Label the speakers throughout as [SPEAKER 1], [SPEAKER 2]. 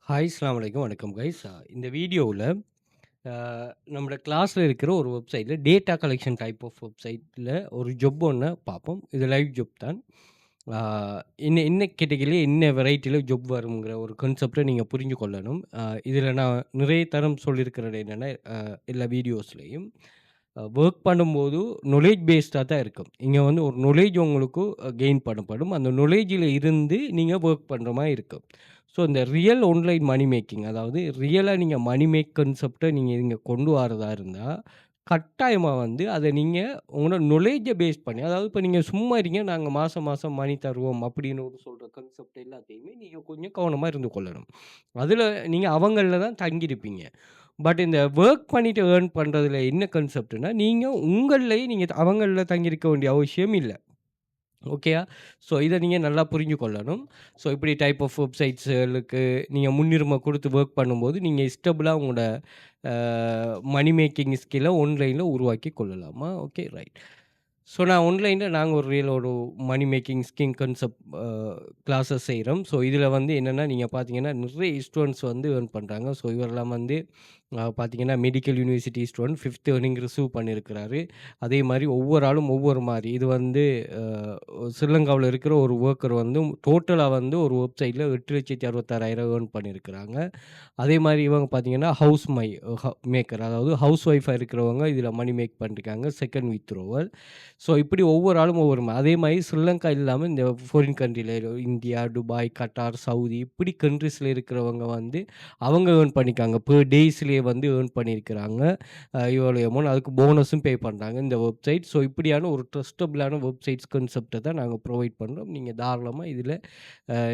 [SPEAKER 1] Hi அஸ்ஸலாமு அலைக்கும். வணக்கம் கைஸ். இந்த வீடியோவுல அ நம்மோட கிளாஸ்ல இருக்கிற ஒரு வெப்சைட்ல டேட்டா கலெக்ஷன் டைப் ஆஃப் வெப்சைட்ல ஒரு ஜாப் ஒண்ண பார்ப்போம். இது லைவ் ஜாப் தான். ஆ என்ன என்ன கேட்டகரில என்ன வெரைட்டில ஜாப் வரும்ங்கிற ஒரு கான்செப்ட்ட நீங்க புரிஞ்சு கொள்ளணும். இதில நான் நிறைய தரம் சொல்லியிருக்கிறது என்னன்னா, எல்லா வீடியோஸ்லயும் வொர்க் பண்ணும்போது நாலேட்ஜ் பேஸ்டா தான் இருக்கும். இங்க வந்து ஒரு நாலேட்ஜ் உங்களுக்கு கெயின் பண்ணப்படும். அந்த நாலேட்ஜில இருந்து நீங்க வொர்க் பண்ற மாரி இருக்கும். ஸோ இந்த ரியல் ஆன்லைன் மணி மேக்கிங் அதாவது ரியலா நீங்க மணி மேக் கான்செப்ட்ட நீங்க இங்க கொண்டு வரதா இருந்தா, கட்டாயமா வந்து அத நீங்க உங்களோட நாலேட்ஜ பேஸ் பண்ணி அதாவது இப்ப நீங்க சும்மா இருங்க, நாங்க மாசம் மாசம் மணி தருவோம் அப்படின்னு ஒரு சொல்ற கான்செப்ட் எல்லாத்தையுமே நீங்க கொஞ்சம் கவனமா இருந்து கொள்ளணும். அதுல நீங்க அவங்கள்ல தான் தங்கியிருப்பீங்க. பட் இந்த வொர்க் பண்ணிட்டு ஏர்ன் பண்றதுல என்ன கான்செப்ட்னா, நீங்க உங்கள்லயே நீங்க அவங்கள்ல தங்கியிருக்க வேண்டிய அவசியம் இல்ல. ஓகேயா? ஸோ இத நீங்க நல்லா புரிஞ்சு கொள்ளணும். ஸோ இப்படி டைப் ஆஃப் வெப்சைட்ஸ்களுக்கு நீங்க முன்னுரிமை குடுத்து வொர்க் பண்ணும்போது, நீங்க ஸ்டேபிளா உங்களோட அ மணி மேக்கிங் ஸ்கில்ல ஆன்லைன்ல உருவாக்கி கொள்ளலாமா? Okay right. ஸோ நான் ஆன்லைன்ல நாங்க ஒரு ஒரு money making scheme concept classes செய்றோம். ஸோ இதில வந்து என்னன்னா, நீங்க பார்த்தீங்கன்னா, நிறைய ஸ்டூடண்ட்ஸ் வந்து ஏர்ன் பண்றாங்க. ஸோ இவரெல்லாம் வந்து பார்த்தீங்கன்னா, medical university student fifth earning receive பண்ணியிருக்கிறாரு. அதே மாரி ஒவ்வொரு ஆளும் ஒவ்வொரு மாரி. இது வந்து அ ஸ்ரீலங்காவுல இருக்கிற ஒரு வொர்க்கர் வந்து டோட்டலா வந்து ஒரு வெப்சைட்ல 8,66,000 ஏர்ன் பண்ணியிருக்கிறாங்க. அதே மாரி இவங்க பார்த்தீங்கன்னா, ஹவுஸ் மை மேக்கர் அதாவது ஹவுஸ் ஒய்ஃபா இருக்கிறவங்க இதில மணி மேக் பண்ணிருக்காங்க. Second withdrawal. ஸோ இப்படி ஒவ்வொரு ஆளும் ஒவ்வொரு அதே மாரி ஸ்ரீலங்கா இல்லாம இந்த ஃபாரின் கண்ட்ரில இந்தியா, துபாய், கட்டார், சவுதி இப்படி கண்ட்ரீஸ்ல இருக்கிறவங்க வந்து அவங்க ஏர்ன் பண்ணிக்காங்க. பெர் டேஸ்லயே வந்து ஏர்ன் பண்ணியிருக்கிறாங்க. இவ்வளோ அமௌண்ட் அதுக்கு போனஸும் பே பண்றாங்க இந்த வெப்சைட். ஸோ இப்படியான ஒரு ட்ரஸ்டபிளான வெப்சைட்ஸ் கான்செப்ட்ட தான் நாங்க ப்ரொவைட் பண்றோம். நீங்க தாராளமா இதில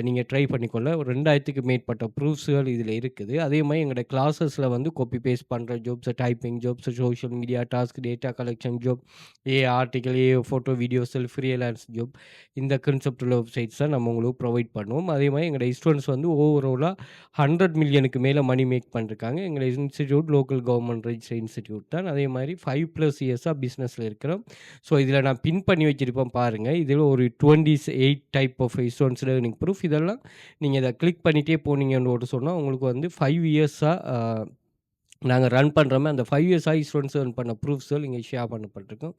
[SPEAKER 1] நீங்க ட்ரை பண்ணிக்கொள்ள. ஒரு 2000க்கு மேற்பட்ட ப்ரூஃப்ஸ்கள் இதில இருக்குது. அதே மாரி எங்களோட கிளாஸஸ்ல வந்து காப்பி பேஸ்ட் பண்ற jobs, typing jobs, social media task, data collection job, article, photo, video, freelance job இந்த கான்செப்ட் உள்ள வெப்சைட்ஸ் தான் நம்ம உங்களுக்கு ப்ரொவைட் பண்ணுவோம். அதே மாரி எங்களோட ஸ்டூடண்ட்ஸ் வந்து ஓவராலா 100 மில்லியனுக்கு மேல மணி மேக் பண்ணிருக்காங்க. எங்களோட institute local government registered institute தான். அதே மாரி 5+ இயர்ஸா பிசினஸ்ல இருக்கிறோம். ஸோ இதில நான் பின் பண்ணி வச்சிருப்பேன் பாருங்க. இதில ஒரு 28 type of students learning proof இதெல்லாம் நீங்க இத கிளிக் பண்ணிட்டே போனீங்கன்னு சொன்னா உங்களுக்கு வந்து 5 இயர்ஸா நாங்க ரன் பண்றோமே, அந்த 5 இயர்ஸ் ஸ்டூடண்ட்ஸ் ஏர்ன் பண்ண ப்ரூஃப்ஸ்கள் இங்க ஷேர் பண்ணப்பட்டிருக்கும்.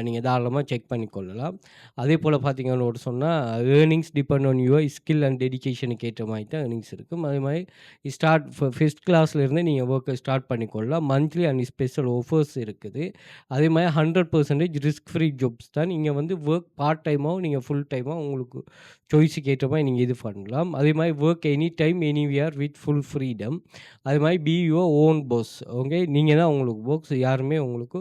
[SPEAKER 1] நீங்க தாராளமா செக் பண்ணிக்கொள்ளலாம். அதேபோல பார்த்தீங்கன்னு சொன்னா, earnings depend on your skill and டெடிகேஷனுக்கு ஏற்ற மாரி தான் ஏர்னிங்ஸ் இருக்கும். அதே மாரி ஃபர்ஸ்ட் கிளாஸ்ல இருந்தே நீங்க வொர்க்க ஸ்டார்ட் பண்ணிக்கொள்ளலாம். மந்த்லி அண்ட் ஸ்பெஷல் ஆஃபர்ஸ் இருக்குது. அதே மாரி 100% ரிஸ்க் ஃப்ரீ ஜாப்ஸ் தான். நீங்க வந்து வொர்க் பார்ட் டைமாவும், நீங்க ஃபுல் டைமா உங்களுக்கு சாய்ஸ்க்கு ஏற்ற மாரி நீங்க இது பண்ணலாம். அதே மாரி work any time, anywhere with full freedom. அது மாரி be your own pass. Okay. நீங்க தான் உங்களுக்கு பாஸ். யாருமே உங்களுக்கு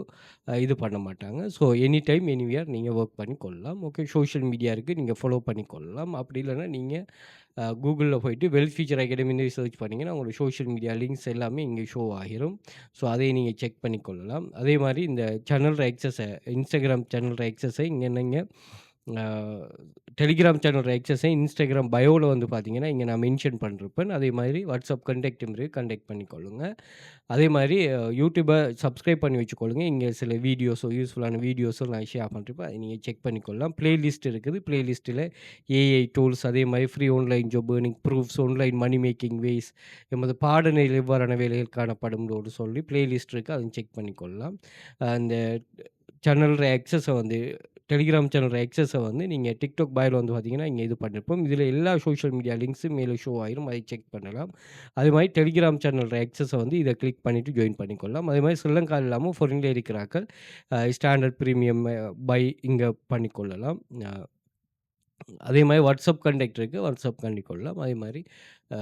[SPEAKER 1] இது பண்ண மாட்டாங்க. ஸோ எனி டைம், எனிவேர் நீங்க வொர்க் பண்ணி கொள்ளலாம். ஓகே. சோசியல் மீடியா இருக்கு. நீங்க ஃபாலோ பண்ணி கொள்ளலாம். அப்படி இல்லன்னா நீங்க கூகுள்ல போயிட்டு வெல் ஃபியூச்சர் அகாடமின்னு சர்ச் பண்ணீங்கன்னா, உங்களோட சோசியல் மீடியா லிங்க்ஸ் எல்லாமே இங்க ஷோ ஆகிரும். ஸோ அதை நீங்க செக் பண்ணி கொள்ளலாம். அதே மாரி இந்த சேனல் Instagram சேனல் இங்க நீங்க அ டெலிகிராம் சேனல் Instagram பயோல வந்து பார்த்தீங்கன்னா, இங்க நான் மென்ஷன் பண்ணிருப்பேன். அதே மாரி WhatsApp கான்டாக்டும் இருக்கு. கான்டாக்ட் பண்ணிக்கொள்ளுங்க. அதே மாரி யூடியூப சப்ஸ்கிரைப் பண்ணி வச்சுக்கொள்ளுங்க. இங்க சில யூஸ்ஃபுல்லான வீடியோஸும் நான் ஷேர் பண்ணிருப்பேன். அத நீங்க செக் பண்ணிக்கொள்ளலாம். பிளேலிஸ்ட் இருக்குது. பிளேலிஸ்ட்ல ஏஐ டூல்ஸ் அதே மாரி free online job earning proofs, online money making ways, எமது பாடநெறியில் எவ்வாறான வேலைகள் காணப்படும்னு சொல்லி பிளேலிஸ்ட் இருக்கு. அதையும் செக் பண்ணிக்கொள்ளலாம். அந்த சேனலோட வந்து டெலிகிராம் சேனலோட வந்து நீங்க TikTok பயோல வந்து பார்த்தீங்கன்னா, இங்க இது பண்ணியிருப்போம். இதில எல்லா சோசியல் மீடியா லிங்க்ஸும் மேலே ஷோ ஆயிரும். அதை செக் பண்ணலாம். அது மாரி டெலிகிராம் சேனல் வந்து இத கிளிக் பண்ணிட்டு ஜாயின் பண்ணிக்கொள்ளலாம். அதே மாரி ஸ்ரீலங்கா இல்லாம ஃபாரின்ல இருக்கிறார்கள். ஸ்டாண்டர்ட் பிரீமியம் பை இங்க பண்ணிக்கொள்ளலாம். அதே மாரி WhatsApp கான்டாக்ட் இருக்கு. WhatsApp பண்ணிக்கொள்ளலாம். அதே மாரி அ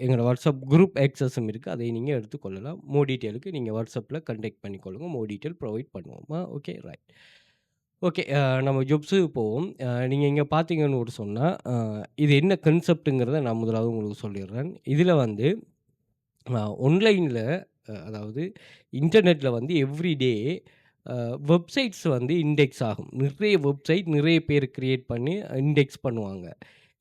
[SPEAKER 1] எங்களோட WhatsApp குரூப் ஆக்சஸும் இருக்கு. அதை நீங்க எடுத்துக்கொள்ளலாம். மோர் டீட்டெயிலுக்கு நீங்க WhatsAppல கான்டாக்ட் பண்ணிக்கொள்ளுங்க. மோர் டீட்டெயில் ப்ரொவைட் பண்ணுவோம். Okay right. ஓகே. நம்ம ஜாப்ஸுக்கு போவோம். நீங்க இங்க பார்த்தீங்கன்னு கூட சொன்னா, இது என்ன கான்செப்ட்ங்கிறத நான் முதலாவது உங்களுக்கு சொல்லிர்றேன். இதில வந்து ஆன்லைன்ல அதாவது இன்டர்நெட்ல வந்து எவ்ரி டே அ வெப்சைட்ஸ் வந்து இண்டெக்ஸ் ஆகும். நிறைய வெப்சைட் நிறைய பேர் கிரியேட் பண்ணி இண்டெக்ஸ் பண்ணுவாங்க.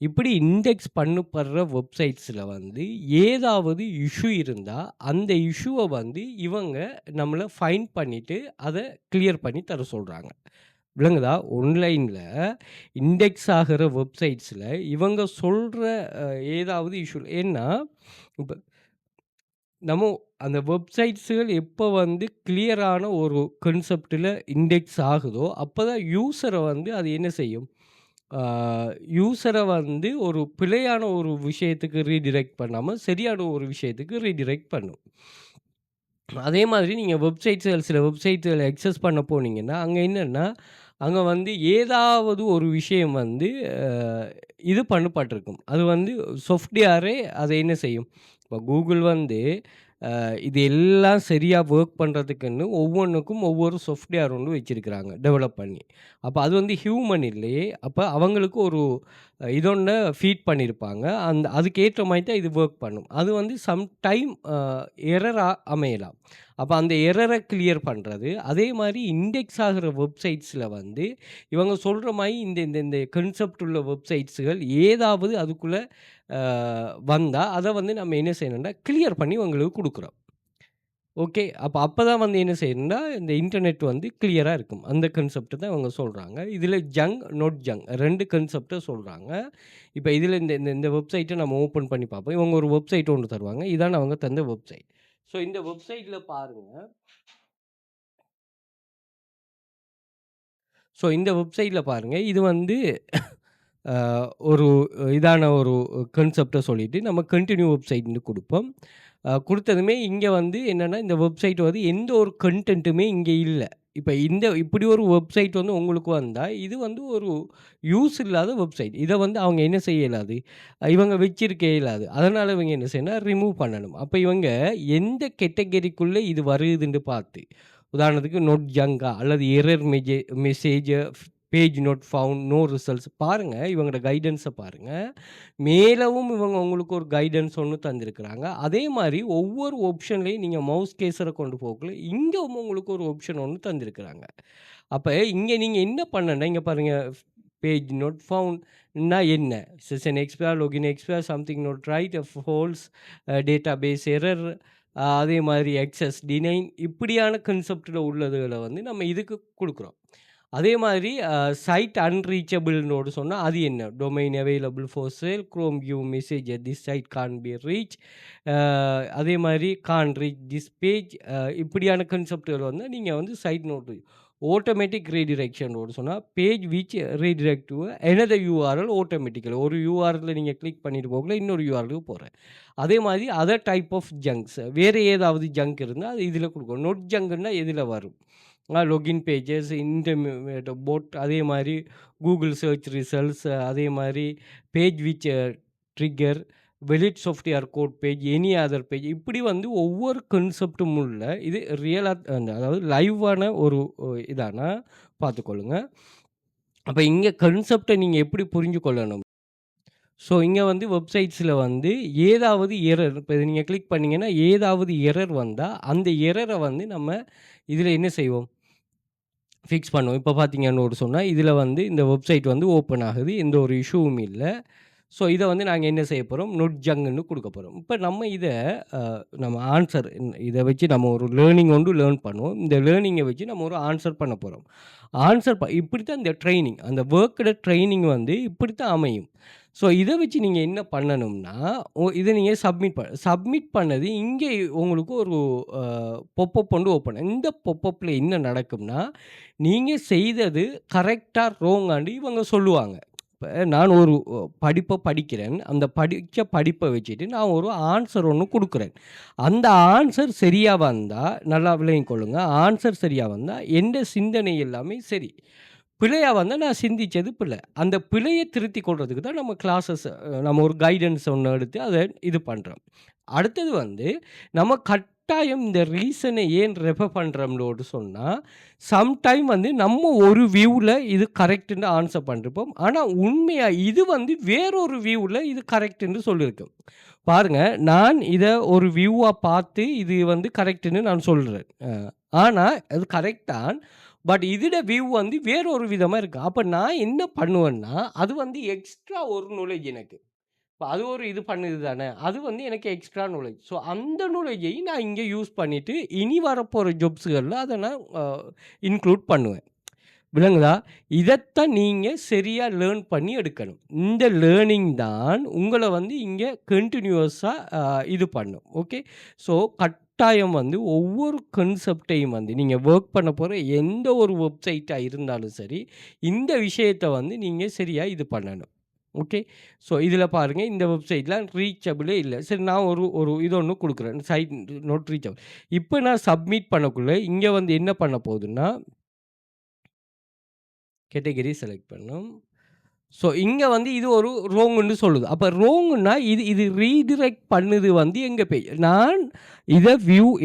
[SPEAKER 1] இப்படி இண்டெக்ஸ் பண்ணப்படுற வெப்சைட்ஸ்ல வந்து ஏதாவது இஷ்யூ இருந்தா, அந்த இஷ்யூவ வந்து இவங்க நம்மள ஃபைண்ட் பண்ணிட்டு, அத கிளியர் பண்ணி தர சொல்றாங்க. விளங்குதா? ஆன்லைன்ல இண்டெக்ஸ் ஆகுற வெப்சைட்ஸ்ல இவங்க சொல்ற ஏதாவது இஷ்யூ ஏன்னா, இப்ப நம்ம அந்த வெப்சைட்ஸுகள் எப்போ வந்து கிளியரான ஒரு கான்செப்ட்ல இண்டெக்ஸ் ஆகுதோ, அப்பதான் யூசர வந்து அது என்ன செய்யும்? ஆ யூசர வந்து ஒரு பிழையான ஒரு விஷயத்துக்கு ரீடிரெக்ட் பண்ணாம, சரியான ஒரு விஷயத்துக்கு ரீடிரெக்ட் பண்ணும். அதே மாதிரி நீங்க சில வெப்சைட்ஸ்கள அக்சஸ் பண்ண போனீங்கன்னா, அங்க என்னன்னா, அங்க வந்து ஏதாவது ஒரு விஷயம் வந்து அ இது பண்ணப்பட்டிருக்கும். அது வந்து சாஃப்ட்வேரே அத என்ன செய்யும்? இப்ப Google வந்து இது எல்லாம் சரியா வொர்க் பண்றதுக்குன்னு ஒவ்வொன்னுக்கும் ஒவ்வொரு சாஃப்ட்வேர் ஒண்ணு வச்சிருக்கிறாங்க, டெவலப் பண்ணி. அப்ப அது வந்து ஹியூமன் இல்லையே! அப்ப அவங்களுக்கு ஒரு இதொன்ன ஃபீட் பண்ணியிருப்பாங்க. அதுக்கேற்ற மாரி தான் இது வொர்க் பண்ணும். அது வந்து சம் டைம் எரரா அமையலாம். அப்ப அந்த எரர கிளியர் பண்றது, அதே மாரி இண்டெக்ஸ் ஆகுற வெப்சைட்ஸ்ல வந்து இவங்க சொல்ற மாரி இந்த இந்த இந்த கான்செப்ட் உள்ள வெப்சைட்ஸ்கள் ஏதாவது அதுக்குள்ள அ வந்தா, அத வந்து நம்ம என்ன செய்யணும்னா, கிளியர் பண்ணி உங்களுக்கு குடுக்குறோம். ஓகே. அப்பதான் வந்து என்ன செய்யணும்னா, இந்த இன்டர்நெட் வந்து கிளியரா இருக்கும். அந்த கான்செப்ட் தான் இவங்க சொல்றாங்க. இதுல நோட் ஜங்க் 2 கான்செப்ட்ட சொல்றாங்க. இப்ப இதுல இந்த இந்த இந்த வெப்சைட்ட நம்ம ஓப்பன் பண்ணி பார்ப்போம். இவங்க ஒரு வெப்சைட் ஒண்ணு தருவாங்க. இதான அவங்க தந்த வெப்சைட். ஸோ இந்த வெப்சைட்ல பாருங்க. இந்த வெப்சைட்ல பாருங்க. இது வந்து அ ஒரு இதான ஒரு கான்செப்ட்ட சொல்லிட்டு நம்ம கன்டின்யூ வெப்சைட்ன்னு குடுப்போம். குடுத்ததுமே இங்க வந்து என்னன்னா, இந்த வெப்சைட் வந்து எந்த ஒரு கன்டென்ட்டுமே இங்க இல்ல. இப்ப இப்படி ஒரு வெப்சைட் வந்து உங்களுக்கு வந்தா, இது வந்து ஒரு யூஸ் இல்லாத வெப்சைட். இத வந்து அவங்க என்ன செய்ய இயலாது? இவங்க வச்சிருக்க இயலாது. அதனால இவங்க என்ன செய்யணும்னா, ரிமூவ் பண்ணணும். அப்ப இவங்க எந்த கேட்டகரிக்குள்ள இது வருதுன்னு பார்த்து, உதாரணத்துக்கு நோட் ஜங்கா அல்லது error message page not found, no results பாருங்க. இவங்களோட கைடன்ஸ பாருங்க. மேலவும் இவங்க உங்களுக்கு ஒரு கைடன்ஸ் ஒண்ணு தந்திருக்கிறாங்க. அதே மாரி ஒவ்வொரு ஆப்ஷன்லயும் நீங்க மவுஸ் கர்சர கொண்டு போகக்குள்ள, இங்க உங்களுக்கு ஒரு ஆப்ஷன் ஒண்ணு தந்திருக்கிறாங்க. அப்ப இங்க நீங்க என்ன பண்ணணும்னா, இங்க பாருங்க பேஜ் நாட் ஃபவுண்ட்னா என்ன? Session expire, login expire, something not right, false, database error, அதே மாதிரி ஆக்சஸ் டினைன் இப்படியான கான்செப்ட்ல உள்ளதுகள வந்து நம்ம இதுக்கு குடுக்குறோம். அதே மாதிரி சைட் அன்ரீச்சபிள்னோடு சொன்னா அது என்ன? Domain available for sale, Chrome give message this site can be reach. அ அதே மாரி கான் ரீச் திஸ் பேஜ். இப்படியான கான்செப்ட்கள் வந்து நீங்க வந்து சைட் நோட் ஆட்டோமேட்டிக் ரீடிரெக்ஷனோடு சொன்னா, page which redirect to another URL automatically. ஒரு யூஆர்எல்ல நீங்க கிளிக் பண்ணிட்டு போகக்குள்ள இன்னொரு யூஆர்எல்லுக்கு போறேன். அதே மாதிரி அதர் டைப் ஆஃப் ஜங்க்ஸ் வேற ஏதாவது ஜங்க் இருந்தா, அது இதில குடுக்கணும். நோட் ஜங்க்ன்னா எதில வரும்? லொகின் பேஜஸ், போட் அதே மாரி கூகுள் சர்ச் ரிசல்ட்ஸ், அதே மாரி page which trigger, valid software code page, any other page இப்படி வந்து ஒவ்வொரு கான்செப்ட்டும் உள்ள இது ரியலா அதாவது லைவான ஒரு இதானா பார்த்துக்கொள்ளுங்க. அப்ப இங்க கான்செப்ட்ட நீங்க எப்படி புரிஞ்சு கொள்ளணும்? இங்க வந்து வெப்சைட்ஸ்ல வந்து ஏதாவது எரர் இப்ப இத நீங்க கிளிக் பண்ணீங்கன்னா, ஏதாவது எரர் வந்தா, அந்த எரர வந்து நம்ம இதில என்ன செய்வோம்? ஃபிக்ஸ் பண்ணுவோம். இப்ப பார்த்தீங்கன்னு சொன்னா, இதில வந்து இந்த வெப்சைட் வந்து ஓப்பன் ஆகுது. எந்த ஒரு இஷ்யூவும் இல்ல. இத வந்து நாங்க என்ன செய்ய போறோம்? நோட் ஜங்ன்னு குடுக்க போறோம். இப்ப நம்ம இத நம்ம ஆன்ஸர் இத வச்சு நம்ம ஒரு லேர்னிங் ஒன்று லேர்ன் பண்ணுவோம். இந்த லேர்னிங்க வச்சு நம்ம ஒரு ஆன்ஸர் பண்ண போறோம். இப்படித்தான் இந்த ட்ரெய்னிங் அந்த வொர்க்ட ட்ரெய்னிங் வந்து இப்படித்தான் அமையும். இத வச்சு நீங்க என்ன பண்ணணும்னா, இத நீங்க சப்மிட் பண்ணது இங்கே உங்களுக்கு ஒரு அ பாப்பப் வந்து ஓப்பன். இந்த பாப்பப்ல என்ன நடக்கும்னா, நீங்க செய்தது கரெக்ட்டா, ராங்கான்னு இவங்க சொல்லுவாங்க. இப்ப நான் ஒரு படிப்ப படிக்கிறேன். அந்த படிச்ச படிப்ப வச்சுட்டு நான் ஒரு ஆன்ஸர் ஒண்ணு குடுக்குறேன். அந்த ஆன்ஸர் சரியா வந்தா, நல்லா விளங்கிக் கொள்ளுங்க. ஆன்ஸர் சரியா வந்தா, எந்த சிந்தனை எல்லாமே சரி. பிழையா வந்தா நான் சிந்திச்சது பிழை. அந்த பிழைய திருத்திக் கொள்றதுக்கு தான் நம்ம நம்ம ஒரு கைடன்ஸ் ஒண்ணு எடுத்து அத இது பண்றோம். அடுத்தது வந்து நம்ம கட்டாயம் இந்த ரீசன ஏன் ரெஃபர் பண்றோம்னோடு சொன்னா, சம்டைம் வந்து நம்ம ஒரு வியூல இது கரெக்ட்ன்னு ஆன்ஸர் பண்ணிருப்போம். ஆனா உண்மையா இது வந்து வேறொரு வியூல இது கரெக்ட்ன்னு சொல்லியிருக்கும். பாருங்க, நான் இத ஒரு வியூவா பார்த்து இது வந்து கரெக்ட்ன்னு நான் சொல்றேன். ஆனா அது கரெக்ட் தான். பட் இதோட வியூ வந்து வேற ஒரு விதமா இருக்கு. அப்ப நான் என்ன பண்ணுவேன்னா, அது வந்து எக்ஸ்ட்ரா ஒரு நாலேட்ஜ் எனக்கு. இப்ப அது ஒரு இது பண்ணுது தானே! அது வந்து எனக்கு எக்ஸ்ட்ரா நாலேட்ஜ். அந்த நாலேட்ஜை நான் இங்க யூஸ் பண்ணிட்டு, இனி வரப்போற ஜாப்ஸ்கள்ல அத நான் இன்க்ளூட் பண்ணுவேன். விளங்குதா? இதத்தான் நீங்க சரியா லேர்ன் பண்ணி எடுக்கணும். இந்த லேர்னிங் தான் உங்கள வந்து இங்க கன்டினியூவஸா இது பண்ணும். ஓகே. ஸோ கட்டாயம் வந்து ஒவ்வொரு கான்செப்ட்டையும் வந்து நீங்க வொர்க் பண்ண போற எந்த ஒரு வெப்சைட்டா இருந்தாலும் சரி, இந்த விஷயத்த வந்து நீங்க சரியா இது பண்ணணும். ஓகே. ஸோ இதில பாருங்க இந்த வெப்சைட்ல ரீச்சபிளே இல்ல. சரி நான் ஒரு ஒரு இது ஒண்ணு குடுக்குறேன். Site not reachable. இப்ப நான் சப்மிட் பண்ணக்குள்ள இங்க வந்து என்ன பண்ண போதுன்னா கேட்டகரி செலக்ட் பண்ணணும். ஸோ இங்க வந்து இது ஒரு ரோங்குன்னு சொல்லுது. அப்ப ரோங்குன்னா இது இது ரீடிரெக்ட் பண்ணுது வந்து எங்க பேஜ். நான் இத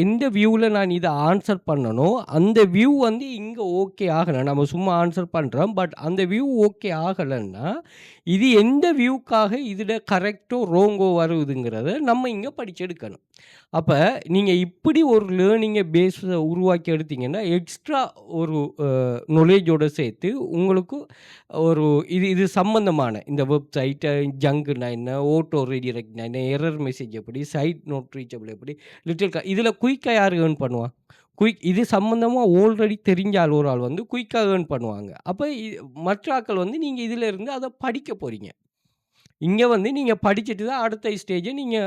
[SPEAKER 1] எந்த வியூல நான் இத ஆன்ஸர் பண்ணனோ, அந்த வியூ வந்து இங்க ஓகே ஆகல. நம்ம சும்மா ஆன்ஸர் பண்றோம். பட் அந்த வியூ ஓகே ஆகலன்னா, இது எந்த வியூக்காக இதுல கரெக்ட்டோ, ரோங்கோ வருதுங்கிறத நம்ம இங்க படிச்செடுக்கணும். அப்ப நீங்க இப்படி ஒரு லேர்னிங்க பேஸ உருவாக்கி எடுத்தீங்கன்னா, எக்ஸ்ட்ரா ஒரு நாலேஜோட சேர்த்து உங்களுக்கு ஒரு இது இது சம்பந்தமான இந்த வெப்சைட் ஜங்க்னா என்ன, ஆட்டோ ரீடைரக்ட்னா என்ன, எரர் மெசேஜ் எப்படி, சைட் நாட் ரீச்சபிள் எப்படி, இதில குயிக்கா யார் ஏர்ன் பண்ணுவா? இது சம்மந்தமா ஆல்ரெடி தெரிஞ்ச ஒரு ஆள் வந்து குயிக்கா ஏர்ன் பண்ணுவாங்க. அப்ப மற்ற ஆட்கள் வந்து நீங்க இதில இருந்து அத படிக்க போறீங்க. இங்க வந்து நீங்க படிச்சுட்டு தான் அடுத்த ஸ்டேஜ நீங்க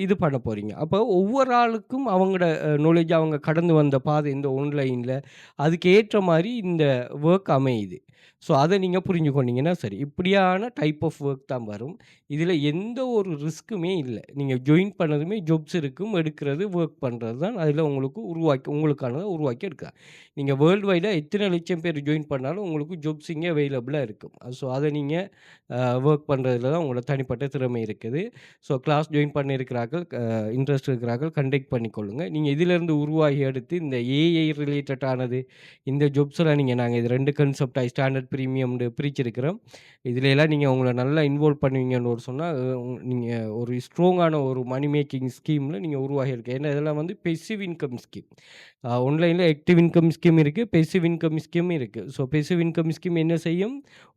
[SPEAKER 1] இது பண்ண போறீங்க. அப்போ ஒவ்வொரு ஆளுக்கும் அவங்களோட நாலேட்ஜ் அவங்க கடந்து வந்த பாதை இந்த ஆன்லைன்ல அதுக்கு ஏற்ற மாரி இந்த வொர்க் அமையுது. ஸோ அத நீங்க புரிஞ்சு கொண்டீங்கன்னா சரி. இப்படியான டைப் ஆஃப் வொர்க் தான் வரும். இதில எந்த ஒரு ரிஸ்க்குமே இல்ல. நீங்க ஜாயின் பண்ணதுமே ஜாப்ஸ் இருக்கும். எடுக்கிறது, வொர்க் பண்றது தான் அதில உங்களுக்கு உங்களுக்கானத உருவாக்கி எடுக்கலாம். நீங்க வேர்ல்ட் வைடா எத்தன லட்சம் பேர் ஜாயின் பண்ணாலும் உங்களுக்கு ஜாப்ஸ் இங்க அவைலபிளா இருக்கும். ஸோ அத நீங்க வொர்க் பண்றதுல தான் உங்களோட தனிப்பட்ட திறமை இருக்குது. ஸோ கிளாஸ் ஜாயின் பண்ணியிருக்கிறார்கள், இன்ட்ரெஸ்ட் இருக்கிறார்கள் கண்டக்ட் பண்ணிக்கொள்ளுங்க. நீங்க இதிலிருந்து உருவாகி எடுத்து இந்த ஏஐ ரிலேட்டட் ஆனது, இந்த ஜாப்ஸ்லாம் நாங்க இது 2 கான்செப்ட்டா ஸ்டாண்டர்ட், பிரீமியம்னு பிரிச்சிருக்கிறோம். இதுல எல்லாம் நீங்க உங்கள நல்லா இன்வால்வ் பண்ணுவீங்கன்னு சொன்னா, நீங்க ஒரு ஸ்ட்ராங்கான ஒரு மனி மேக்கிங் ஸ்கீம்ல நீங்க உருவாகி இருக்கு. ஏன்னா இதெல்லாம் வந்து பெசிவ் இன்கம் ஸ்கீம். ஆன்லைன்ல ஆக்டிவ் இன்கம் ஸ்கீம் இருக்கு, பெசிவ் இன்கம் ஸ்கீம் இருக்கு. ஸோ பெசிவ் இன்கம் ஸ்கீம் என்ன செய்யும்?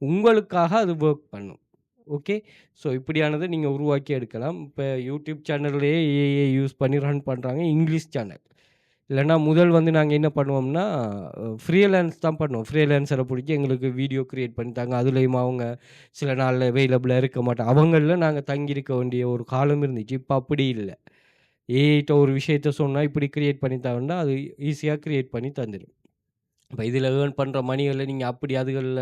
[SPEAKER 1] உங்களுக்காக அது வொர்க் பண்ணும். ஓகே. ஸோ இப்படியானத நீங்க உருவாக்கி எடுக்கலாம். இப்ப யூடியூப் சேனல்லயே ஏஐ யூஸ் பண்ணி ரன் பண்றாங்க. English channel. இல்லன்னா முதல் வந்து நாங்க என்ன பண்ணுவோம்னா, ஃப்ரீலான்ஸ் தான் பண்ணுவோம். ஃப்ரீலான்ஸர புடிச்சு எங்களுக்கு வீடியோ கிரியேட் பண்ணி தாங்க. அதுலயும் அவங்க சில நாள்ல அவைலபிளா இருக்க மாட்டாங்க. அவங்கள்ல நாங்க தங்கியிருக்க வேண்டிய ஒரு காலம் இருந்துச்சு. இப்ப அப்படி இல்ல. ஏஐட்ட ஒரு விஷயத்த சொன்னா இப்படி கிரியேட் பண்ணி தாங்கன்னா, அது ஈஸியா கிரியேட் பண்ணி தந்துரும். இப்ப இதில ஏர்ன் பண்ற மணிகள நீங்க அப்படி அதுகள்ல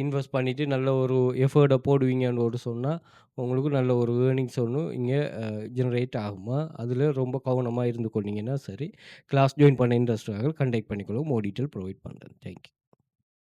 [SPEAKER 1] இன்வெஸ்ட் பண்ணிட்டு நல்ல ஒரு எஃபோர்ட்ட போடுவீங்கன்னு சொன்னா, உங்களுக்கு நல்ல ஒரு ஏர்னிங்ஸ் ஒண்ணு இங்க ஜெனரேட் ஆகுமா, அதில ரொம்ப கவனமா இருந்து கொண்டீங்கன்னா சரி. கிளாஸ் ஜாயின் பண்ண இன்ட்ரெஸ்ட் கண்டக்ட் பண்ணிக்கொள்ளுங்க. மோர் டீட்டெயில் ப்ரொவைட் பண்றேன். Thank you.